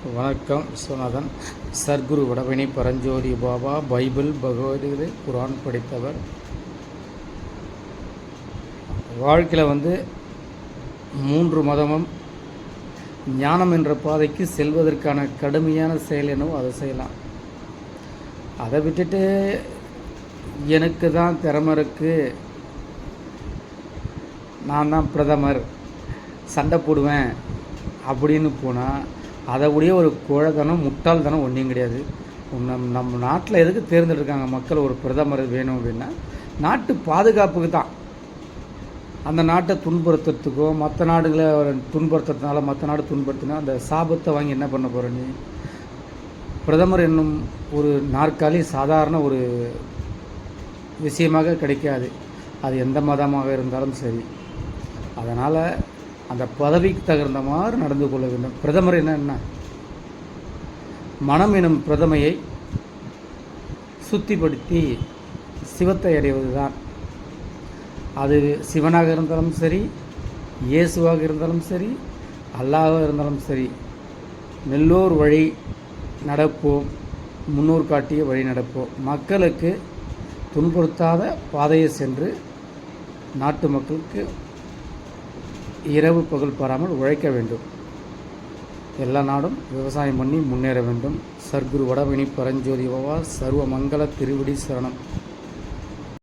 வணக்கம். விஸ்வநாதன். சர்க்குரு வடபழனி பரஞ்சோதி பாபா. பைபிள், பகவத்கீதை, குரான் படித்தவர். வாழ்க்கையில் 3 மதமும் ஞானம் என்ற பாதைக்கு செல்வதற்கான கடுமையான செயல் என்னவோ அதை செய்யலாம். அதை விட்டுட்டு எனக்கு தான் திறமை இருக்குது, நான் தான் பிரதமர், சண்டை போடுவேன் அப்படின்னு போனால் அதை உடைய ஒரு குழதனம், முட்டாள்தனம் ஒன்றையும் கிடையாது. நம்ம நாட்டில் எதுக்கு தேர்ந்தெடுக்காங்க மக்கள் ஒரு பிரதமர் வேணும் அப்படின்னா, நாட்டு பாதுகாப்புக்கு தான். அந்த நாட்டை துன்புறுத்துறதுக்கோ மற்ற நாடுகளை துன்புறுத்துறதுனால மற்ற நாடு துன்புறுத்தினா அந்த சாபத்தை வாங்கி என்ன பண்ண போகிற நீ? பிரதமர் என்னும் ஒரு நாற்காலி சாதாரண ஒரு விஷயமாக கிடைக்காது. அது எந்த மதமாக இருந்தாலும் சரி. அதனால் அந்த பதவிக்கு தகுந்த மாதிரி நடந்து கொள்ள வேண்டும். பிரதமர் என்ன மனம் எனும் பிரதமையை சுத்திப்படுத்தி சிவத்தை அடைவது தான். அது சிவனாக இருந்தாலும் சரி, இயேசுவாக இருந்தாலும் சரி, அல்லாஹாக இருந்தாலும் சரி. நல்லோர் வழி நடப்போம், முன்னோர் காட்டிய வழி நடப்போம். மக்களுக்கு துன்புறுத்தாத பாதையை சென்று நாட்டு மக்களுக்கு இரவு பகல் பாராமல் உழைக்க வேண்டும். எல்லா நாடும் விவசாயம் பண்ணி முன்னேற வேண்டும். சர்க்குரு வடபழனி பரஞ்சோதி பாபா. சர்வ மங்கள திருவடி சரணம்.